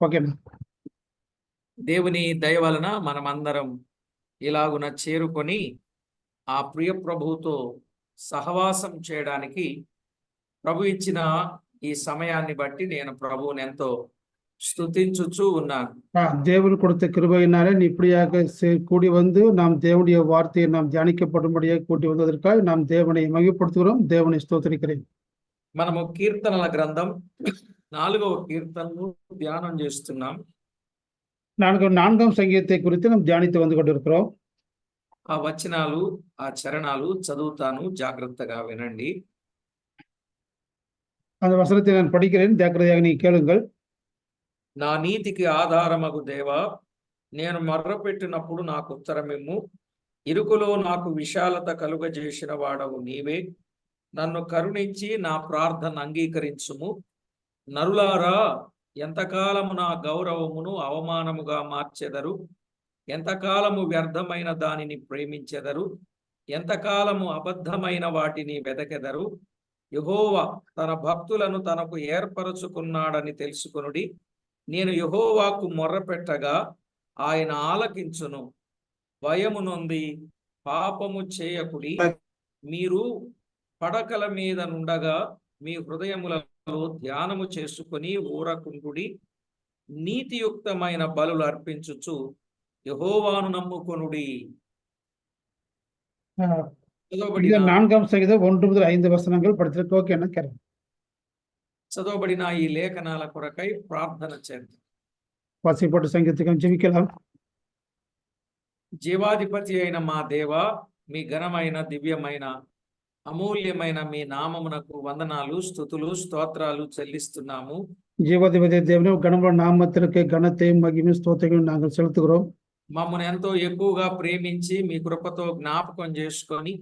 Okay. దేవుని దయ వలన మనమందరం ఇలాగున చేరుకొని ఆ ప్రియ ప్రభువుతో సహవాసం చేయడానికి ప్రభు ఇచ్చిన ఈ సమయాన్ని బట్టి నేను ప్రభువుని ఎంతో స్తుతించుచూ ఉన్నాను. தேவன் கொடுத்த கிருபையினாலே நீ இப்படியாக கூடி வந்து நாம் தேவனுடைய வார்த்தையை நாம் தியானிக்கப்படும்படியாக கூட்டி வந்ததற்காக நாம் தேவனை மகிழ்ப்படுத்துகிறோம், தேவனை ஸ்தோத்திரிக்கிறேன். మనము కీర్తనల గ్రంథం 4వ కీర్తనను ధ్యానం చేస్తున్నాం. நான்காம் சங்கீதத்தை குறித்து நாம் தியானித்து வந்து கொண்டிருக்கிறோம். ఆ వచనాలు ఆ చరణాలు చదువుతాను, జాగ్రత్తగా వినండి. அந்த வசனத்தை நான் படிக்கிறேன், జాగ్రత్తగా நீ கேளுங்கள். నా నీతికి ఆధారమగు దేవా, నేను మొర్రపెట్టినప్పుడు నాకు ఉత్తరమిమ్ము. ఇరుకులో నాకు విశాలత కలుగజేసిన వాడవు నీవే. నన్ను కరుణించి నా ప్రార్థన అంగీకరించుము. నరులారా, ఎంతకాలము నా గౌరవమును అవమానముగా మార్చెదరు? ఎంతకాలము వ్యర్థమైన దానిని ప్రేమించెదరు? ఎంతకాలము అబద్ధమైన వాటిని వెదకెదరు? యెహోవా తన భక్తులను తనకు ఏర్పరచుకున్నాడని తెలుసుకొనుడి. నేను యెహోవాకు మొర్రపెట్టగా ఆయన ఆలకించును. భయము నొంది పాపము చేయకుడి. మీరు పడకల మీద నుండగా మీ హృదయములలో ధ్యానము చేసుకొని ఊరకుండుడి. నీతియుక్తమైన బలులు అర్పించుచు యెహోవాను నమ్ముకొనుడి. నాలుగాం సంగీతం 1 முதல் 5 వచనాలు పడితే ఓకే అన్న కరెక్ట్. చదవబడిన ఈ లేఖనాల కొరకై ప్రార్థన చేద్దాం. వాసిపట్టు సంగీతం జెబికెలాం. జీవాధిపతి అయిన మా దేవా, మీ ఘనమైన దివ్యమైన అమూల్యమైన మీ నామమునకు వందనాలు, స్తుతులు, స్తోత్రాలు చెల్లిస్తున్నాము. జీవాధిపతి దేవుని ఘనమైన నామమునకు ఘనతయు మహిమ స్తోత్రములు నాங்கள் செலுத்துகிறோம். మమ్మను ఎంతో ఎక్కువగా ప్రేమించి మీ కృపతో జ్ఞాపకం చేసుకొని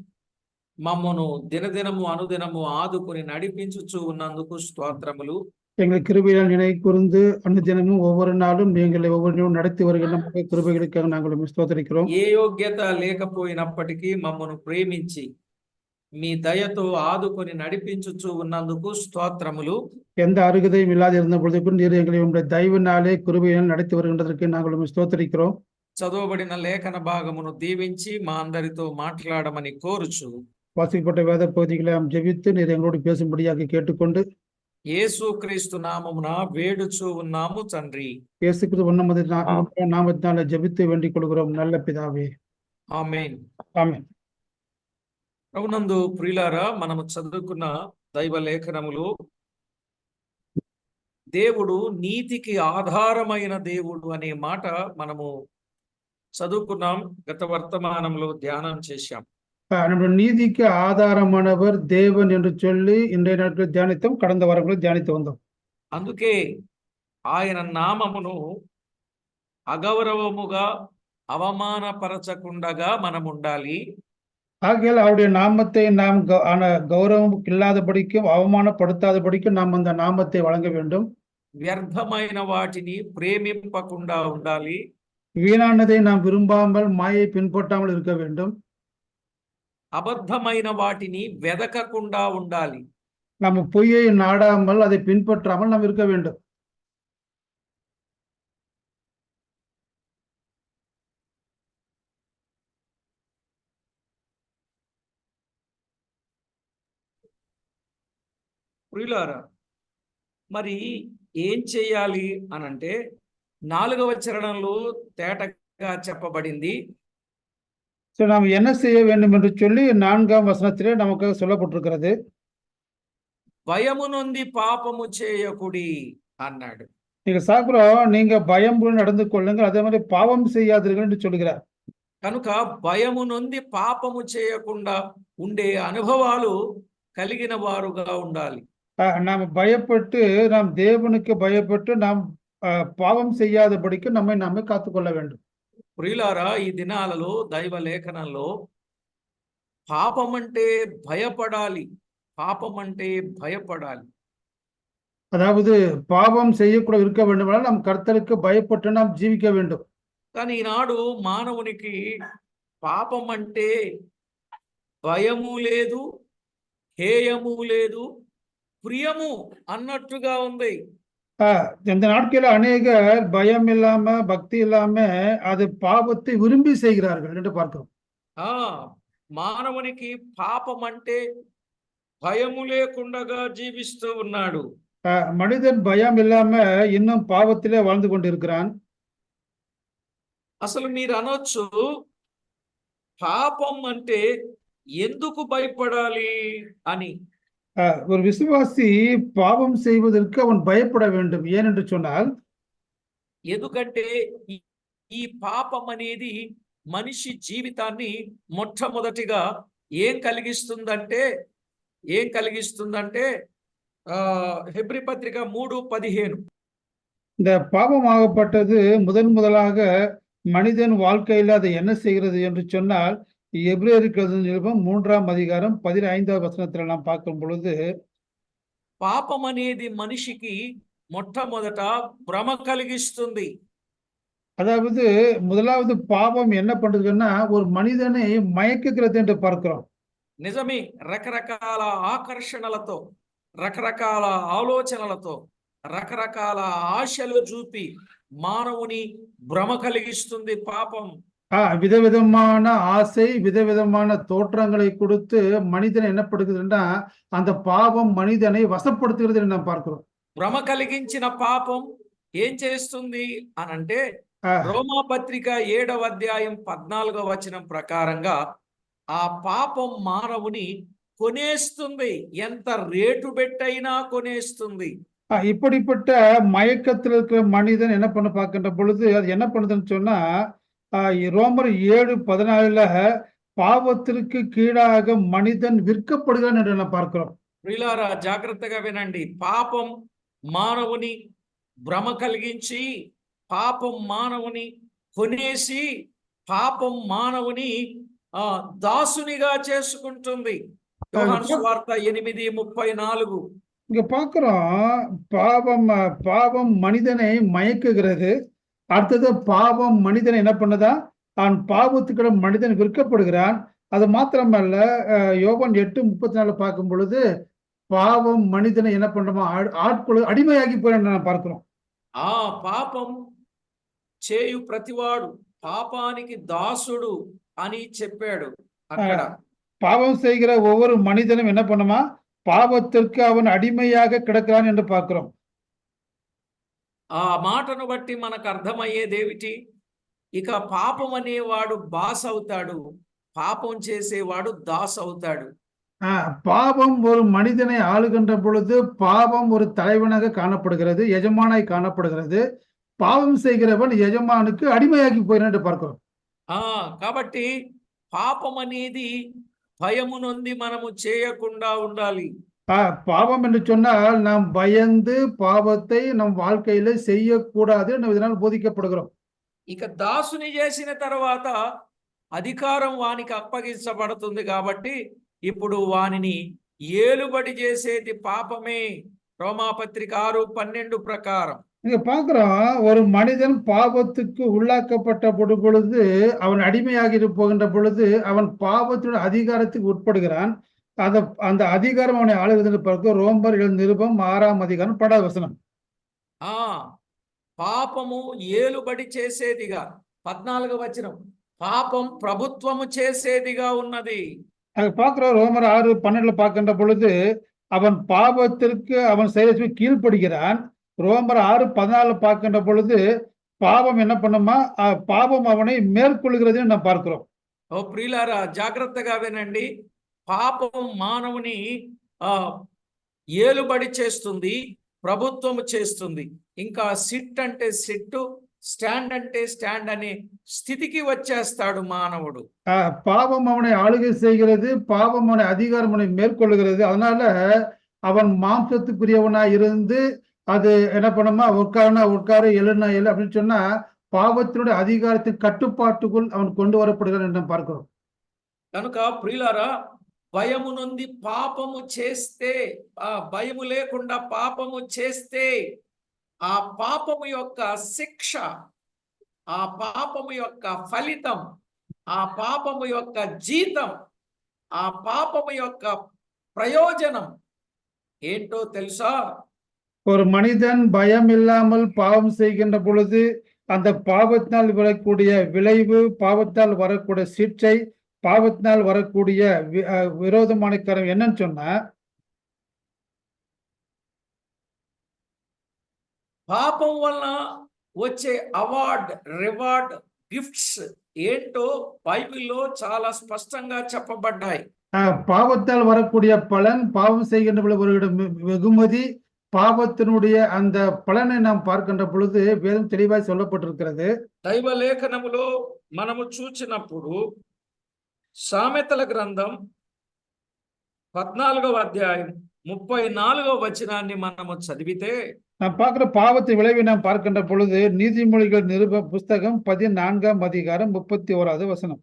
మమ్మను దినదినము అనుదినము ఆదుకొని నడిపించుచూ ఉన్నందుకు స్తోత్రములు. எங்களை கிருபையால் நினைவு கூர்ந்து அனுதினமும் ஒவ்வொரு நாளும் எங்களை ஒவ்வொரு நடத்தி வருகின்ற கிருபைகளுக்காக நாங்கள் ஸ்தோத்திரிக்கிறோம். ఏ యోగ్యత లేకపోయినప్పటికీ మమ్మను ప్రేమించి మీ దయతో ఆదుకొని నడిపించుచూ ఉన్నందుకు స్తోత్రములు. எந்த அருகதையும் இல்லாது இருந்த பொழுது நீர் எங்களை உங்களுடைய தயவினாலே கிருபையால் நடத்தி வருகின்றதற்கு நாங்கள் ஸ்தோத்திரிக்கிறோம். చదవబడిన లేఖన భాగమును దీవించి మా అందరితో మాట్లాడమని కోరుచు வாசிக்கப்பட்ட வேத பகுதிகளை நாம் ஜெபித்து நீர் எங்களோடு பேசும்படியாக கேட்டுக்கொண்டு యేసుక్రీస్తు నామమున వేడుచూ ఉన్నాము తండ్రి. యేసుక్రీస్తు నామమున జెబిத்து వేண்டிக் కొడుకురోం నల్ల పితావే. ఆమేన్. ఆమేన్. ప్రభునందు ప్రియులారా, మనము చదువుకున్న దైవ లేఖనములు దేవుడు నీతికి ఆధారమైన దేవుడు అనే మాట మనము చదువుకున్నాం. గత వర్తమానంలో ధ్యానం చేశాం. நம்முடைய நீதிக்கு ஆதாரமானவர் தேவன் என்று சொல்லி இன்றைய நாட்களில் தியானித்தோம், கடந்த வாரங்களில் தியானித்து வந்தோம். అందుకే ఆయన నామమును అగౌరవముగా అవమానపరచకుండగా మనం ఉండాలి. ஆகையால் அவருடைய நாமத்தை நாம் கௌரவம் இல்லாதபடிக்கும் அவமானப்படுத்தாதபடிக்கும் நாம் அந்த நாமத்தை வழங்க வேண்டும். వ్యర్థమైన వాటిని ప్రేమింపకుండా ఉండాలి. வீணானதை நாம் விரும்பாமல் மாயை பின்பற்றாமல் இருக்க வேண்டும். అబద్ధమైన వాటిని వెదకకుండా ఉండాలి. நம்ம பொய்யை நாடாமல் அதை பின்பற்றாமல் நாம் இருக்க வேண்டும். ప్రియులారా, మరి ఏం చేయాలి అనంటే 4వ చరణంలో తేటగా చెప్పబడింది. நாம் என்ன செய்ய வேண்டும் என்று சொல்லி 4ஆம் வசனத்திலே நமக்கு சொல்லப்பட்டிருக்கிறது. భయము నొంది పాపము చేయకుడి అన్నాడు. நீங்க சாப்பிடுறோம், நீங்க பயம் நடந்து கொள்ளுங்கள், அதே மாதிரி பாவம் செய்யாதீர்கள் என்று சொல்கிறார். కనుక భయము నొంది పాపము చేయకుండా ఉండే అనుభవాలు కలిగిన వారుగా ఉండాలి. நாம் பயப்பட்டு, நாம் தேவனுக்கு பயப்பட்டு நாம் பாவம் செய்யாதபடிக்கு நம்மை காத்துக்கொள்ள வேண்டும். ప్రియులారా, ఈ దినాలలో దైవ లేఖనంలో పాపం అంటే భయపడాలి, పాపం అంటే భయపడాలి. அதாவது பாவம் செய்யக்கூட இருக்க வேண்டுமானால் நாம் கர்த்தருக்கு பயப்பட்டு நாம் జీవిக்க வேண்டும். కానీ ఈనాడు మానవునికి పాపం అంటే భయము లేదు, హేయము లేదు, ప్రియము అన్నట్టుగా ఉంది. இந்த நாட்களில் அநேகர் பயம் இல்லாம பக்தி இல்லாம அது பாவத்தை விரும்பி செய்கிறார்கள் என்று பார்க்கிறோம். ఆ మానవునికి పాపం అంటే భయము లేకుండగా జీవిస్తూ ఉన్నాడు. மனிதன் பயம் இல்லாம இன்னும் பாவத்திலே வாழ்ந்து கொண்டிருக்கிறான். అసలు మీరు అనొచ్చు, పాపం అంటే ఎందుకు భయపడాలి అని. ஒரு விசுவாசி பாவம் செய்வதற்கு அவன் பயப்பட வேண்டும். ஏனென்று சொன்னால் ఎందుకంటే ఈ- ఈ పాపం అనేది మనిషి జీవితాన్ని మొట్టమొదటిగా ఏం కలిగిస్తుందంటే హెబ్రీ పత్రిక 3:15 இந்த பாவமாகப்பட்டது முதலாக மனிதன் வாழ்க்கையில் அதை என்ன செய்கிறது என்று சொன்னால் எபிரேயருக்கு எழுதின நிருபம் 3ஆம் அதிகாரம் 15ஆம் வசனத்தில் நாம் பார்க்கும் பொழுது పాపం అనేది మనిషికి మొట్టమొదట భ్రమ కలిగిస్తుంది. அதாவது முதலாவது பாவம் என்ன பண்றதுன்னா ஒரு மனிதனை மயக்குகிறது என்று பார்க்கிறோம். నిజమే, రకరకాల ఆకర్షణలతో, రకరకాల ఆలోచనలతో, రకరకాల ఆశలు చూపి మానవుని భ్రమ కలిగిస్తుంది పాపం. விதவிதமான ஆசை விதவிதமான தோற்றங்களை கொடுத்து மனிதனை என்ன படுகிறதுன்னா அந்த பாவம் மனிதனை வசப்படுத்துகிறது என்று நாம் பார்க்கிறோம். భ్రమ కలిగించిన పాపం ఏం చేస్తుంది అనంటే రోమా పత్రిక 7వ అధ్యాయం 14వ వచనం ప్రకారంగా ఆ పాపం మానవుని కొనేస్తుంది. ఎంత రేటు పెట్టైనా కొనేస్తుంది. இப்படிப்பட்ட மயக்கத்தில் இருக்கிற மனிதன் என்ன பண்ண பார்க்கின்ற பொழுது அது என்ன பண்ணுதுன்னு சொன்னா ரோமர் 7:14 பாவத்திற்கு கீழாக மனிதன் விற்கப்படுகிறான் என்று நாம் பார்க்கிறோம். ప్రియులారా, జాగ్రత్తగా వినండి. పాపం మానవుని భ్రమ కలిగించి, పాపం మానవుని కొనేసి, పాపం మానవుని దాసునిగా చేసుకుంటుంది. యోహాను సువార్త 8:34 இங்க பார்க்கிறோம் பாவம் மனிதனை மயக்குகிறது. அடுத்தது பாவம் மனிதனை என்ன பண்ணுதா அவன் பாவத்துக்கு மனிதன் விற்கப்படுகிறான். அது மாத்திரமல்ல யோவான் 8:34 பார்க்கும் பொழுது பாவம் மனிதனை என்ன பண்றோமா ஆட்கொள்ள அடிமையாகி போய் நான் பார்க்கிறோம். పాపం చేయు ప్రతివాడు పాపానికి దాసుడు అని చెప్పాడు అక్కడ. பாவம் செய்கிற ஒவ்வொரு மனிதனும் என்ன பண்ணுமா பாவத்திற்கு அவன் அடிமையாக கிடக்கிறான் என்று பார்க்கிறோம். ఆ మాటను బట్టి మనకు అర్థమయ్యేదేమిటి? ఇక పాపం అనేవాడు బాస్ అవుతాడు, పాపం చేసేవాడు దాస్ అవుతాడు. பாவம் ஒரு மனிதனை ஆளுகின்ற பொழுது பாவம் ஒரு தலைவனாக காணப்படுகிறது, எஜமானாய் காணப்படுகிறது. பாவம் செய்கிறவன் எஜமானுக்கு அடிமையாகி போயிறான் என்று பார்க்கிறோம். కాబట్టి పాపం అనేది భయము నొంది మనము చేయకుండా ఉండాలి. பாவம் என்று சொன்னால் நாம் பயந்து பாவத்தை நம் வாழ்க்கையில செய்யக்கூடாது இதனால் போதிக்கப்படுகிறோம். ఇక దాసుని చేసిన తర్వాత అధికారం వానికి అప్పగించబడుతుంది కాబట్టి ఇప్పుడు వానిని ఏలుబడి చేసేది పాపమే. రోమాపత్రిక 6:12 ప్రకారం இங்க பார்க்கிறோம் ஒரு மனிதன் பாவத்துக்கு உள்ளாக்கப்பட்ட பொழுது அவன் அடிமையாகி போகின்ற பொழுது அவன் பாவத்தினுடைய அதிகாரத்துக்கு உட்படுகிறான். அந்த அதிகாரம் அவனை ஆளுகிறது பார்க்க ரோமர் நிருபம் 6ஆம் அதிகாரம் 10వ వచనం. పాపము ఏలుబడి చేసేదిగా 14వ వచనం పాపం ప్రభుత్వము చేసేదిగా ఉన్నది. பார்க்கிறோம் ரோமர் 6:12 பார்க்கின்ற பொழுது அவன் பாவத்திற்கு அவன் செயலை கீழ்ப்படுகிறான். ரோமர் 6:14 பார்க்கின்ற பொழுது பாவம் என்ன பண்ணுமா பாவம் அவனை மேற்கொள்கிறது நாம் பார்க்கிறோம். ప్రియులారా, జాగ్రత్తగా వినండి. పాపం మానవుని ఏలుబడి చేస్తుంది, ప్రభుత్వము చేస్తుంది. ఇంకా సిట్ అంటే సిట్టు, స్టాండ్ అంటే స్టాండ్ అనే స్థితికి వచ్చేస్తాడు మానవుడు. பாவம் அவனை ஆளுகை செய்கிறது, பாவம் அவனை அதிகாரம் அவனை மேற்கொள்ளுகிறது. அதனால அவன் மாம்சத்துக்குரியவனாய் இருந்து அது என்ன பண்ணுமா உட்காரு எழுனா எழு அப்படின்னு சொன்னா பாவத்தினுடைய அதிகாரத்தின் கட்டுப்பாட்டுக்குள் அவன் கொண்டு வரப்படுகிறான் என்று பார்க்கிறோம். కనుక ప్రియులారా, భయము నొంది పాపము చేస్తే, భయము లేకుండా పాపము చేస్తే ఆ పాపము యొక్క శిక్ష, ఆ పాపము యొక్క ఫలితం, ఆ పాపము యొక్క జీతం, ఆ పాపము యొక్క ప్రయోజనం ఏంటో తెలుసా? ஒரு மனிதன் பயம் இல்லாமல் பாவம் செய்கின்ற பொழுது அந்த பாவத்தினால் வரக்கூடிய விளைவு, பாவத்தால் வரக்கூடிய சிக்ஷை, பாவத்தினால் வரக்கூடிய விரோதமான காரணம் என்னன்னு சொன்னா, పాపం వలన వచ్చే అవార్డ్, రివార్డ్, గిఫ్ట్స్ ఏంటో బైబిల్లో చాలా స్పష్టంగా చెప్పబడ్డాయి. பாவத்தால் வரக்கூடிய பலன், பாவம் செய்கின்ற பொழுது வெகுமதி, பாவத்தினுடைய அந்த பலனை நாம் பார்க்கின்ற பொழுது வேதம் தெளிவாய் சொல்லப்பட்டிருக்கிறது. దైవ లేఖనములో మనము చూచినప్పుడు సామెతల గ్రంథం 14వ అధ్యాయం 34వ వచనాన్ని మనము చదివితే, நாம் பார்க்கிற பாவத்தை விளைவை நாம் பார்க்கின்ற பொழுது நீதிமொழிகள் நிருப புஸ்தகம் 14ஆம் அதிகாரம் 31வது வசனம்.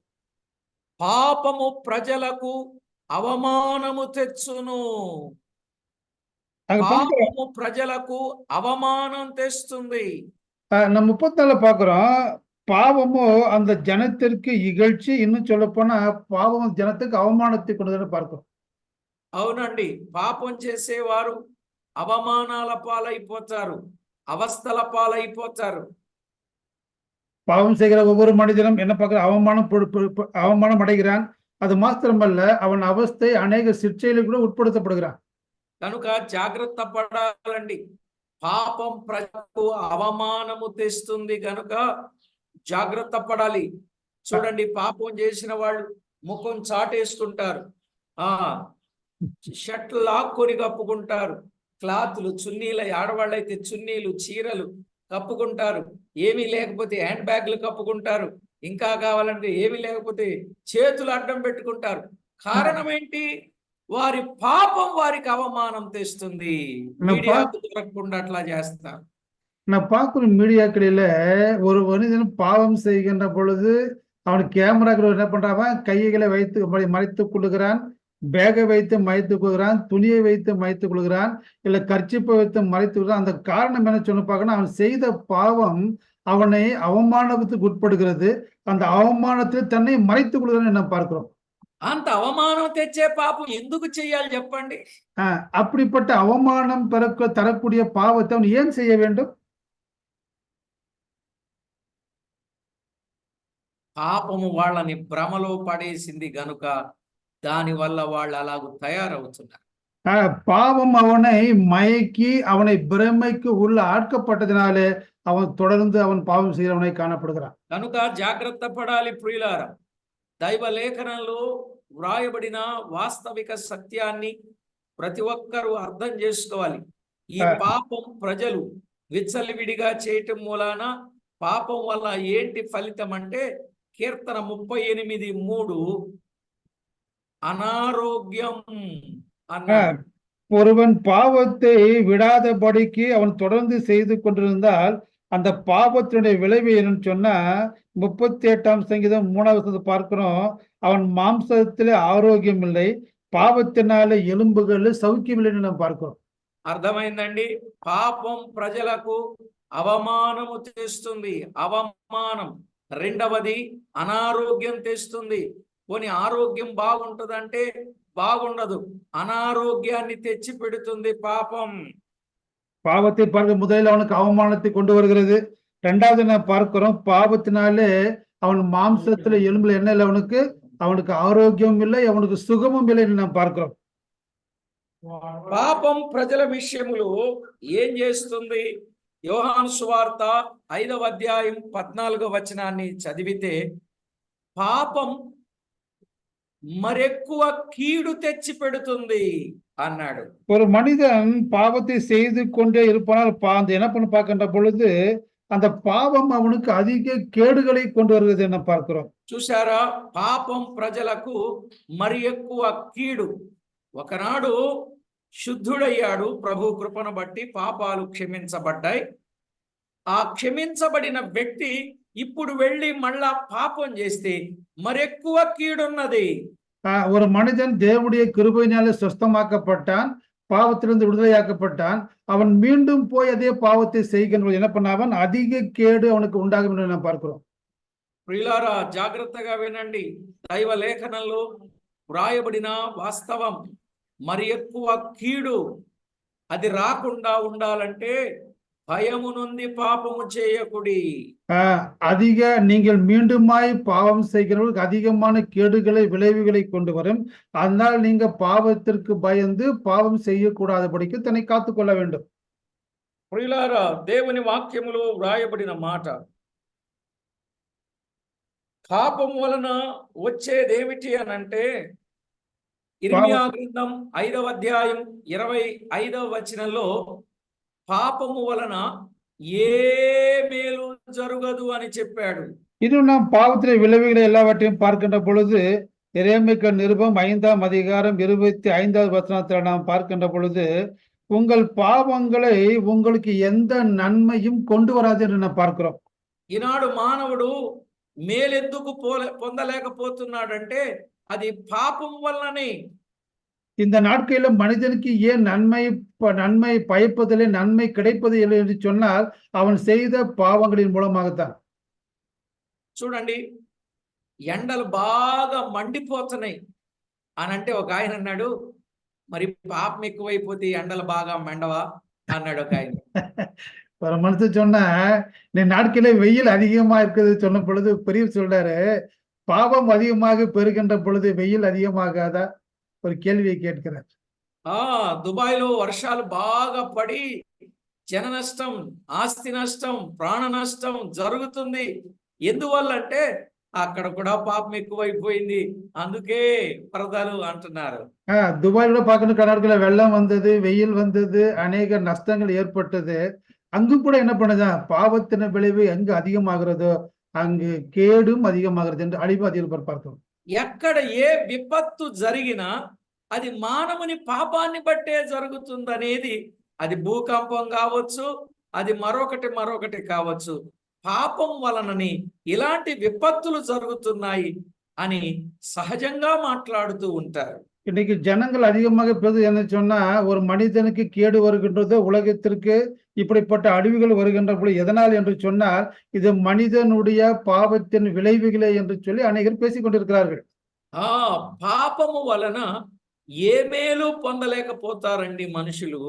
పాపము ప్రజలకు అవమానము తెచ్చును. அங்க பார்க்கிறோம், పాపము ప్రజలకు అవమానం తెస్తుంది. நம்ம 34 பார்க்கிறோம், பாவமும் அந்த ஜனத்திற்கு இகழ்ச்சி, இன்னும் சொல்ல போனா பாவம் ஜனத்துக்கு அவமானத்தை கொண்டு பார்க்கிறோம். అవునండి, పాపం చేసేవారు అవమానాల పాలైపోతారు, అవస్థల పాలైపోతారు. பாவம் செய்கிற ஒவ்வொரு மனிதனும் என்ன பார்க்கிற அவமானம் அடைகிறான். அது மாத்திரமல்ல, அவன் அவஸ்தை அநேக சிற்சையிலும் கூட உட்படுத்தப்படுகிறான். కనుక జాగ్రత్త పడాలండి. పాపం ప్రజలకు అవమానము తెస్తుంది కనుక జాగ్రత్త పడాలి. చూడండి, పాపం చేసిన వాళ్ళు ముఖం చాటేసుకుంటారు, షర్ట్లు లాక్కొని కప్పుకుంటారు, క్లాత్లు, చున్నీల, ఆడవాళ్ళైతే చున్నీలు, చీరలు కప్పుకుంటారు, ఏమీ లేకపోతే హ్యాండ్ బ్యాగ్లు కప్పుకుంటారు, ఇంకా కావాలంటే ఏమీ లేకపోతే చేతులు అడ్డం పెట్టుకుంటారు. కారణం ఏంటి? వారి పాపం వారికి అవమానం తెస్తుంది. మీడియాకు దొరకకుండా అట్లా చేస్తారు. நான் பார்க்கிற மீடியாக்களில ஒரு மனிதன் பாவம் செய்கின்ற பொழுது அவன் கேமராக்கள் என்ன பண்றான், கைகளை வைத்து மறைத்துக் கொள்ளுகிறான், பேகை வைத்து மறைத்துக் கொள்கிறான், துணியை வைத்து மறைத்துக் கொள்கிறான், இல்ல கர்ச்சிப்பை வைத்து மறைத்துக் கொள்கிறான். அந்த காரணம் என்ன சொன்ன பார்க்கணும், அவன் செய்த பாவம் அவனை அவமானத்துக்கு உட்படுகிறது. அந்த அவமானத்தில் தன்னை மறைத்துக் கொள்கிறான் என்ன பார்க்கிறோம். అంత అవమానం తెచ్చే పాపం ఎందుకు చేయాలి చెప్పండి? அப்படிப்பட்ட அவமானம் தரக்கூடிய பாவத்தை அவன் ஏன் செய்ய வேண்டும்? పాపము వాళ్ళని భ్రమలో పడేసింది గనుక దాని వల్ల వాళ్ళు అలాగూ తయారవుతున్నారు. பாவம் அவனை மயக்கி அவனை பிரமைக்கு உள்ள ஆட்கப்பட்டதினாலே அவன் தொடர்ந்து அவன் பாவம் செய்கிறவனை காணப்படுகிறான். కనుక జాగ్రత్త పడాలి ప్రియులారా. దైవ లేఖనంలో వ్రాయబడిన వాస్తవిక సత్యాన్ని ప్రతి ఒక్కరూ అర్థం చేసుకోవాలి. ఈ పాపం ప్రజలు విచ్చలవిడిగా చేయటం మూలాన పాపం వల్ల ఏంటి ఫలితం అంటే, కీర్తన 38:3 అనారోగ్యం అన్నాడు. ஒருவன் பாவத்தை விடாதபடிக்கு அவன் தொடர்ந்து செய்து கொண்டிருந்தால் அந்த பாவத்தினுடைய விளைவு என்னன்னு சொன்னா, 38ஆம் சங்கீதம் 3வது பார்க்கிறோம், அவன் மாம்சத்திலே ஆரோக்கியம் இல்லை, பாவத்தினாலே எலும்புகள் சௌக்கியம் இல்லைன்னு நம்ம பார்க்கிறோம். అర్థమైందండి? పాపం ప్రజలకు అవమానము తెస్తుంది, అవమానం. రెండవది అనారోగ్యం తెస్తుంది. పోనీ ఆరోగ్యం బాగుంటుందంటే బాగుండదు, అనారోగ్యాన్ని తెచ్చి పెడుతుంది పాపం. பாவத்தை பார்க்க முதலில் அவனுக்கு அவமானத்தை கொண்டு வருகிறது. இரண்டாவது நான் பார்க்கிறோம், பாவத்தினாலே அவன் மாம்சத்துல எலும்புல என்ன இல்லை, அவனுக்கு ஆரோக்கியம் இல்லை, அவனுக்கு சுகமும் இல்லைன்னு நாம் பார்க்கிறோம். పాపం ప్రజల విషయములో ఏం చేస్తుంది? యోహాను సువార్త 5వ అధ్యాయం 14వ వచనాన్ని చదివితే, పాపం మరెక్కువ కీడు తెచ్చి పెడుతుంది అన్నాడు. ஒரு மனிதன் பாவத்தை செய்து கொண்டே இருப்பானால் அந்த என்ன பண்ண பார்க்கின்ற பொழுது அந்த பாவம் அவனுக்கு அதிக கேடுகளை கொண்டு வருகிறது என்ன பார்க்கிறோம். చూసారా? పాపం ప్రజలకు మరి ఎక్కువ కీడు. ఒకనాడు శుద్ధుడయ్యాడు, ప్రభు కృపను బట్టి పాపాలు క్షమించబడ్డాయి. ఆ క్షమించబడిన వ్యక్తి ఇప్పుడు వెళ్ళి మళ్ళా పాపం చేస్తే మరెక్కువ కీడున్నది. ஒரு மனிதன் தேவனுடைய கிருபையினாலே சுஸ்தமாக்கப்பட்டான், பாவத்திலிருந்து விடுதலையாக்கப்பட்டான், அவன் மீண்டும் போய் அதே பாவத்தை செய்கின்ற என்ன பண்ணாவன், அதிக கேடு அவனுக்கு உண்டாகும் என்று நாம் பார்க்கிறோம். ప్రియులారా, జాగ్రత్తగా వినండి. దైవ లేఖనంలో వ్రాయబడిన వాస్తవం, మరి ఎక్కువ కీడు అది రాకుండా ఉండాలంటే భయము నుండి పాపము చేయకుడి. அதிக நீங்கள் மீண்டுமாய் பாவம் செய்கிறவர்களுக்கு அதிகமான கேடுகளை விளைவுகளை கொண்டு வரும். அதனால் நீங்க பாவத்திற்கு பயந்து பாவம் செய்யக்கூடாதபடிக்கு தன்னை காத்துக்கொள்ள வேண்டும். ప్రియులారా, దేవుని వాక్యములో వ్రాయబడిన మాట, పాపం వలన వచ్చేదేమిటి అనంటే, ఇర్మియా గ్రంథం 5వ అధ్యాయం 25వ వచనంలో పాపము వలన ఏ మేలు జరగదు అని చెప్పాడు. இன்னும் நாம் பாவத்திலே விளைவுகளை எல்லாவற்றையும் பார்க்கின்ற பொழுது எரேமியா நிருபம் 5ஆம் அதிகாரம் 25வது வசனத்தில் நாம் பார்க்கின்ற பொழுது உங்கள் பாவங்களை உங்களுக்கு எந்த நன்மையும் கொண்டு வராது என்று நாம் பார்க்கிறோம். ఈనాడు మానవుడు మేలెందుకు పొందలేకపోతున్నాడంటే అది పాపం వల్లనే. இந்த நாட்களில மனிதனுக்கு ஏன் நன்மை பயப்பதில்லை, நன்மை கிடைப்பது இல்லை என்று சொன்னால் அவன் செய்த பாவங்களின் மூலமாகத்தான். చూడండి, ఎండలు బాగా మండిపోతున్నాయి అని అంటే ఒక ఆయన అన్నాడు, మరి పాపం ఎక్కువైపోతే ఎండలు బాగా మండవా అన్నాడు ఒక ఆయన. ஒரு மனுஷன் சொன்னா நீ நாட்களே வெயில் அதிகமா இருக்குது சொன்ன பொழுது பெரியவர் சொல்றாரு, பாவம் அதிகமாக பெருகின்ற பொழுது வெயில் அதிகமாகாதா? ஒரு கேள்வியை கேட்கிறார். దుబాయ్లో వర్షాలు బాగా పడి జన నష్టం, ఆస్తి నష్టం, ప్రాణ నష్టం జరుగుతుంది. ఎందువల్ల అంటే అక్కడ కూడా పాపం ఎక్కువైపోయింది, అందుకే వరదలు అంటున్నారు. துபாயில பார்க்கணும், கர்நாடகால வெள்ளம் வந்தது, வெயில் வந்தது, அநேக நஷ்டங்கள் ஏற்பட்டது. அங்கும் கூட என்ன பண்ணுதா, பாவத்தின விளைவு எங்கு அதிகமாகிறதோ அங்கு கேடும் அதிகமாகிறது என்று அழிவு அதிகம் பார்த்தோம். ఎక్కడ ఏ విపత్తు జరిగినా అది మానవుని పాపాన్ని బట్టే జరుగుతుందనేది, అది భూకంపం కావచ్చు, అది మరొకటి కావచ్చు, పాపం వలనని ఇలాంటి విపత్తులు జరుగుతున్నాయి అని సహజంగా మాట్లాడుతూ ఉంటారు. இன்னைக்கு ஜனங்கள் அதிகமாக பேசுவது என்ன சொன்னா, ஒரு மனிதனுக்கு கேடு வருகின்றது, உலகத்திற்கு இப்படிப்பட்ட அழிவுகள் வருகின்ற பொழுது எதனால் என்று சொன்னால் இது மனிதனுடைய பாவத்தின் விளைவுகளே என்று சொல்லி அநேகர் பேசிக் கொண்டிருக்கிறார்கள். పాపము వలన ఏ మేలు పొందలేకపోతారండి మనుషులు.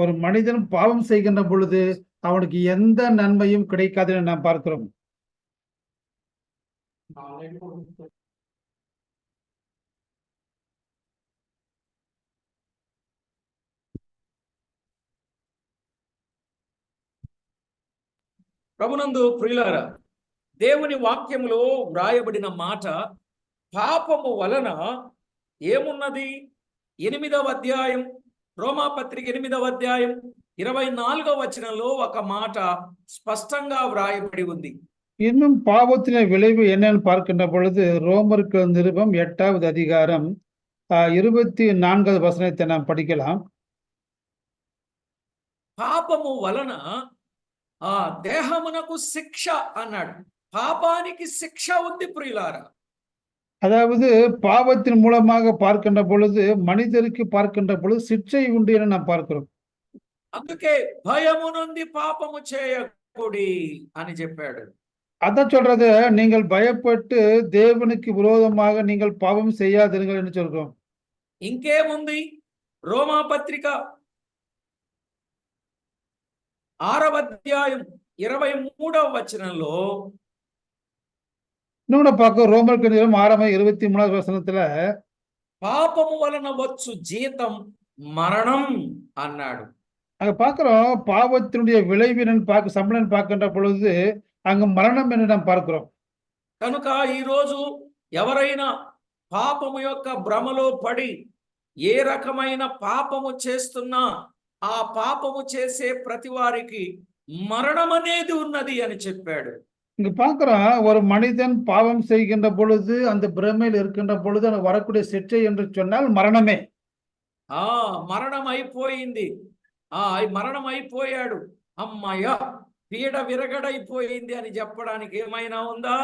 ஒரு மனிதன் பாவம் செய்கின்ற பொழுது அவனுக்கு எந்த நன்மையும் கிடைக்காது என்று நாம் பார்க்கிறோம். ప్రభునందు ప్రియులారా, దేవుని వాక్యములో వ్రాయబడిన మాట, పాపము వలన ఏమున్నది? 8వ అధ్యాయం, రోమాపత్రిక 8వ అధ్యాయం 24వ వచనంలో ఒక మాట స్పష్టంగా వ్రాయబడి ఉంది. இன்னும் பாவத்தின விளைவு என்னன்னு பார்க்கின்ற பொழுது ரோமருக்கு நிருபம் 8வது அதிகாரம் 24வது வசனத்தை நாம் படிக்கலாம். పాపము వలన దేహమునకు శిక్ష అన్నాడు. పాపానికి శిక్ష ఉంది ప్రియులారా. அதாவது பாவத்தின் மூலமாக பார்க்கின்ற பொழுது மனிதருக்கு பார்க்கின்ற பொழுது சிக்ஷை உண்டு என நாம் பார்க்கிறோம். అందుకే భయము నుండి పాపము చేయకూడి అని చెప్పాడు. அதான் சொல்றது, நீங்கள் பயப்பட்டு தேவனுக்கு விரோதமாக நீங்கள் பாவம் செய்யாதீர்கள் என்று சொல்றோம். ఇంకేముంది? రోమాపత్రిక 6వ అధ్యాయం 23వ వచనంలో இன்னொன்னு பார்க்க ரோமருக்கு நிருபம் 6వ 23வது வசனத்துல పాపము వలన వచ్చు జీతం మరణం అన్నాడు. அங்க பார்க்கிறோம், பாவத்தினுடைய விளைவினன் சம்பளம் பார்க்கின்ற பொழுது அங்கு மரணம் என்று நாம் பார்க்கிறோம். కనుక ఈరోజు ఎవరైనా పాపము యొక్క భ్రమలో పడి ఏ రకమైన పాపము చేస్తున్నా ఆ పాపము చేసే ప్రతి వారికి మరణం అనేది ఉన్నది అని చెప్పాడు. இங்க பார்க்கிறோம், ஒரு மனிதன் பாவம் செய்கின்ற பொழுது அந்த பிரமையில் இருக்கின்ற பொழுது வரக்கூடிய சிக்ஷை என்று சொன்னால் மரணமே. మరణం అయిపోయింది, మరణం అయిపోయాడు, అమ్మయ్య పీడ విరగడైపోయింది అని చెప్పడానికి ఏమైనా ఉందా?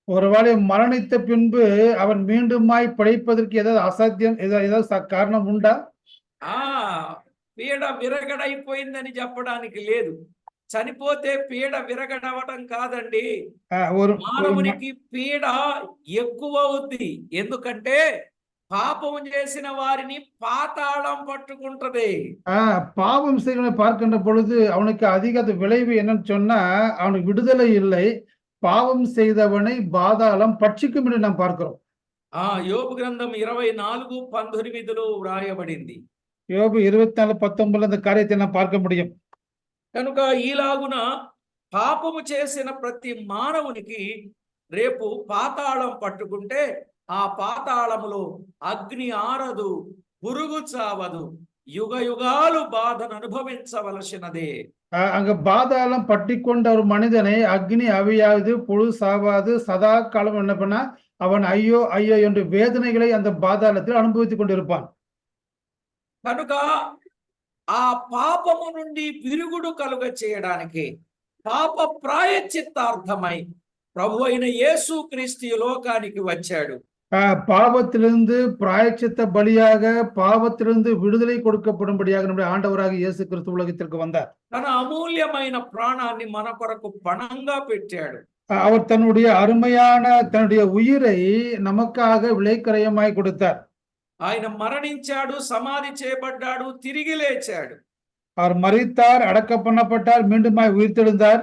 ஒருவேளை மரணித்த பின்பு அவன் மீண்டுமாய் படைப்பதற்கு ஏதாவது அசாத்தியம், ஏதாவது காரணம் உண்டா? పీడ విరగడైపోయిందని చెప్పడానికి లేదు. చనిపోతే పీడ విరగడవటం కాదండి, మానవునికి పీడ ఎక్కువ అవుద్ది. ఎందుకంటే పాపము చేసిన వారిని పాతాళం పట్టుకుంటది. பாவம் செய்கிறவனை பார்க்கின்ற பொழுது அவனுக்கு அதிக அது விளைவு என்னன்னு சொன்னா அவனுக்கு விடுதலை இல்லை. பாவம் செய்தவனை பாதாளம் பட்சிக்கும் என்று நாம் பார்க்கிறோம். యోబు గ్రంథం 24:19 వ్రాయబడింది. யோபு 24:19 அந்த காரியத்தை நாம் பார்க்க முடியும். కనుక ఈలాగున పాపము చేసిన ప్రతి మానవునికి రేపు పాతాళం పట్టుకుంటే ఆ పాతాళములో అగ్ని ఆరదు, పురుగు చావదు, యుగ యుగాలు బాధను అనుభవించవలసినదే. அங்க பாதாளம் பட்டிக்கொண்ட ஒரு மனிதனை அக்னி அவியாது, புழு சாவாது, சதா காலம் என்ன பண்ணா அவன் ஐயோ ஐயோ என்று வேதனைகளை அந்த பாதாளத்தில் அனுபவித்துக் கொண்டிருப்பான். కనుక ఆ పాపము నుండి విరుగుడు కలుగ చేయడానికి పాప ప్రాయశ్చిత్తార్థమై ప్రభు అయిన యేసు క్రీస్తు ఈ లోకానికి వచ్చాడు. பாவத்திலிருந்து பிராயச்சித்த பலியாக, பாவத்திலிருந்து விடுதலை கொடுக்கப்படும்படியாக நம்முடைய ஆண்டவராக இயேசு கிறிஸ்து உலகத்திற்கு வந்தார். తన అమూల్యమైన ప్రాణాన్ని మన కొరకు పణంగా పెట్టాడు. அவர் தன்னுடைய அருமையான தன்னுடைய உயிரை நமக்காக விலைக்கரையமாய் கொடுத்தார். ఆయన మరణించాడు, సమాధి చేయబడ్డాడు, తిరిగి లేచాడు. அவர் மரித்தார், அடக்க பண்ணப்பட்டார், மீண்டுமாய் உயிர்த்தெழுந்தார்.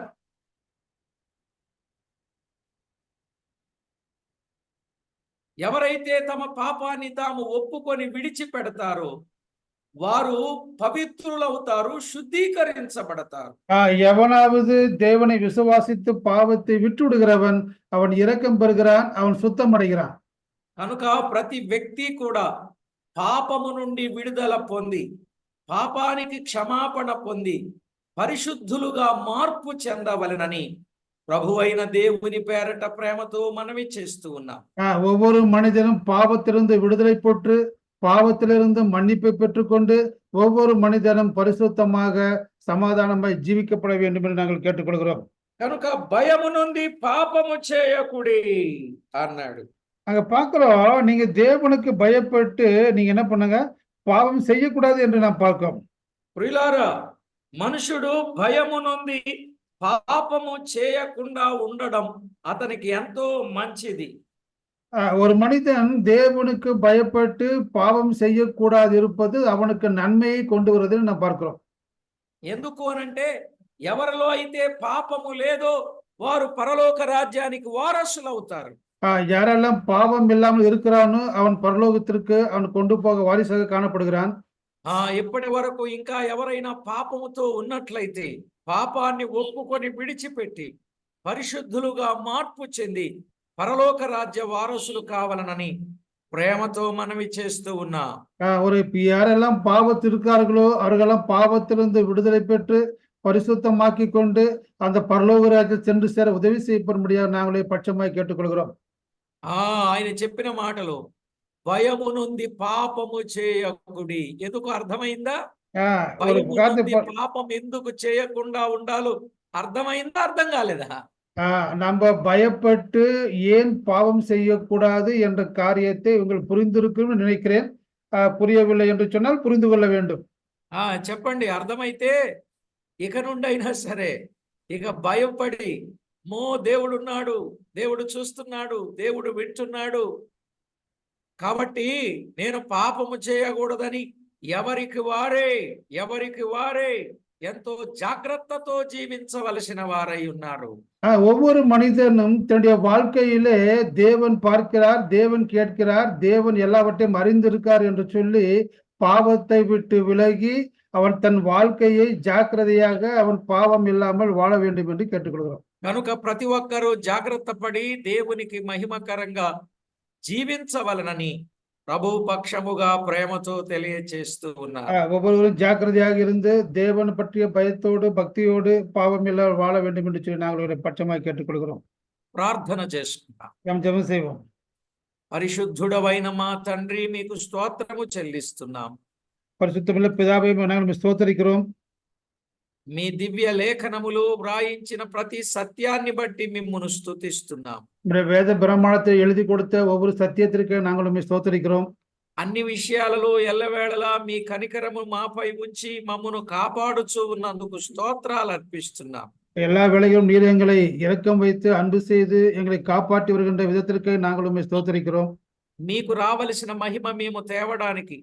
ఎవరైతే తమ పాపాన్ని తాము ఒప్పుకొని విడిచిపెడతారో వారు పవిత్రులవుతారు, శుద్ధీకరించబడతారు. எவனாவது தேவனை விசுவாசித்து பாவத்தை விட்டுவிடுகிறவன் அவன் இரக்கம் பெறுகிறான், அவன் சுத்தமடைகிறான். కనుక ప్రతి వ్యక్తి కూడా పాపము నుండి విడుదల పొంది, పాపానికి క్షమాపణ పొంది, పరిశుద్ధులుగా మార్పు చెందవలెనని ప్రభువైన దేవుని పేరట ప్రేమతో మనవి చేస్తూ ఉన్నాం. ஒவ்வொரு மனிதனும் பாவத்திலிருந்து விடுதலை பெற்று, பாவத்திலிருந்து மன்னிப்பை பெற்றுக்கொண்டு, ஒவ்வொரு மனிதனும் பரிசுத்தமாக சமாதானமாய் ஜீவிக்கப்பட வேண்டும் என்று நாங்கள் கேட்டுக்கொள்கிறோம். కనుక భయము నుండి పాపము చేయకుడి అన్నాడు. அங்க பார்க்கிறோம், நீங்க தேவனுக்கு பயப்பட்டு நீங்க என்ன பண்ணுங்க, பாவம் செய்யக்கூடாது என்று நாம் பார்க்கிறோம். ప్రియులారా, మనుషుడు భయము నుండి పాపము చేయకుండా ఉండడం అతనికి ఎంతో మంచిది. ஒரு மனிதன் தேவனுக்கு பயப்பட்டு பாவம் செய்யக்கூடாது இருப்பது அவனுக்கு நன்மையை கொண்டு வருவதை நாம் பார்க்கிறோம். ఎందుకు అనంటే ఎవరిలో అయితే పాపము లేదో వారు పరలోక రాజ్యానికి వారసులు అవుతారు. யாரெல்லாம் பாவம் இல்லாமல் இருக்கிறானோ அவன் பரலோகத்திற்கு அவன் கொண்டு போக வாரிசாக காணப்படுகிறான். ఇప్పటి వరకు ఇంకా ఎవరైనా పాపముతో ఉన్నట్లయితే పాపాన్ని ఒప్పుకొని విడిచిపెట్టి పరిశుద్ధులుగా మార్పు చెంది పరలోక రాజ్య వారసులు కావాలనని ప్రేమతో మనవి చేస్తూ ఉన్నా. ஒரு யாரெல்லாம் பாவத்தில் இருக்கிறார்களோ அவர்களெல்லாம் பாவத்திலிருந்து விடுதலை பெற்று பரிசுத்தமாக்கி கொண்டு அந்த பரலோக ராஜ்யம் சென்று சேர உதவி செய்யப்படும்படியாக நாங்களே பட்சமாய் கேட்டுக்கொள்கிறோம். ఆయన చెప్పిన మాటలు భయము నుండి పాపము చేయకుడి. ఎందుకు అర్థమైందా? భయము నుండి పాపం ఎందుకు చేయకుండా ఉండాలో అర్థమైందా, అర్థం కాలేదా? நம்ம பயப்பட்டு ஏன் பாவம் செய்யக்கூடாது என்ற காரியத்தை உங்கள் புரிந்திருக்கும் நினைக்கிறேன். புரியவில்லை என்று சொன்னால் புரிந்து கொள்ள வேண்டும். చెప్పండి, అర్థమైతే ఇక నుండైనా సరే ఇక భయపడి దేవుడున్నాడు, దేవుడు చూస్తున్నాడు, దేవుడు వింటున్నాడు కాబట్టి నేను పాపము చేయకూడదని ఎవరికి వారే ఎంతో జాగ్రత్తతో జీవించవలసిన వారై ఉన్నారు. ஒவ்வொரு மனிதனும் தன்னுடைய வாழ்க்கையிலே தேவன் பார்க்கிறார், தேவன் கேட்கிறார், தேவன் எல்லாவற்றையும் அறிந்திருக்கார் என்று சொல்லி பாவத்தை விட்டு விலகி அவன் தன் வாழ்க்கையை ஜாக்கிரதையாக அவன் பாவம் இல்லாமல் வாழ வேண்டும் என்று கேட்டுக்கொள்கிறோம். కనుక ప్రతి ఒక్కరూ జాగ్రత్త పడి దేవునికి మహిమకరంగా జీవించవలనని ప్రభు పక్షముగా ప్రేమతో తెలియచేస్తూ ఉన్నారు. ஒவ்வொருவரும் ஜாக்கிரதையாக இருந்து தேவன் பற்றிய பயத்தோடு பக்தியோடு பாவம் இல்லாமல் வாழ வேண்டும் என்று சொல்லி நாங்கள் பட்சமாக கேட்டுக்கொள்கிறோம். ప్రార్థన చేసుకుంటాం. ஜெபம் செய்வோம். పరిశుద్ధుడవైన మా తండ్రి, మీకు స్తోత్రము చెల్లిస్తున్నాం. பரிசுத்தமுள்ள பிதாவை நாங்கள் ஸ்தோத்திரிக்கிறோம். మీ దివ్య లేఖనములు వ్రాయించిన ప్రతి సత్యాన్ని బట్టి మిమ్మును స్తుతిస్తున్నాం. வேத பிரமாணத்தை எழுதி கொடுத்த ஒவ்வொரு சத்தியத்திற்கு நாங்கள் ஸ்தோத்திரிக்கிறோம். అన్ని విషయాలలో ఎల్లవేళలా మీ కనికరము మాపై ఉంచి మమ్మను కాపాడుచూ ఉన్నందుకు స్తోత్రాలు అర్పిస్తున్నాం. எல்லா வேளையிலும் நீர் எங்களை இரக்கம் வைத்து அன்பு செய்து எங்களை காப்பாற்றி வருகின்ற விதத்திற்கு நாங்கள் ஸ்தோத்திரிக்கிறோம். మీకు రావలసిన మహిమ మేము తేవడానికి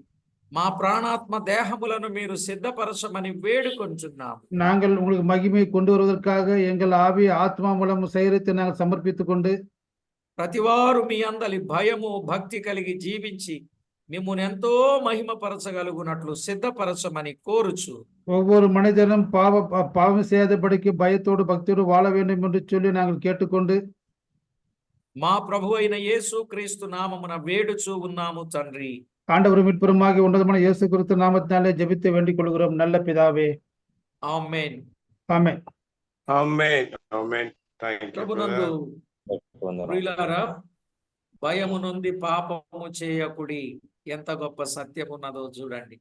మా ప్రాణాత్మ దేహములను మీరు సిద్ధపరచమని వేడుకొంచున్నాము. நாங்கள் உங்களுக்கு மகிமை கொண்டு வருவதற்காக எங்கள் ஆவி ஆத்மா மூலம் சரீரத்தை நாங்கள் சமர்ப்பித்துக் கொண்டு ప్రతివారు మీ అందలి భయము భక్తి కలిగి జీవించి మిమ్మును ఎంతో మహిమపరచగలుగునట్లు సిద్ధపరచమని కోరుచు ஒவ்வொரு மனிதனும் பாவம் செய்யாதபடிக்கு பயத்தோடு பக்தியோடு வாழ வேண்டும் என்று சொல்லி நாங்கள் கேட்டுக்கொண்டு మా ప్రభు అయిన యేసు క్రీస్తు నామమున వేడుచు ఉన్నాము తండ్రి. ஆண்டவர் மீட்பெருமாகி உன்னதமான இயேசு கிறிஸ்து நாமத்தினாலே ஜெபித்து வேண்டிக் கொள்கிறோம் நல்ல பிதாவே. ఆమేన్. ஆமென். Amen. Amen. Thank you, ప్రభునందు brother. ప్రియులారా, భయము నుండి పాపము చేయకుడి, ఎంత గొప్ప సత్యం ఉన్నదో చూడండి.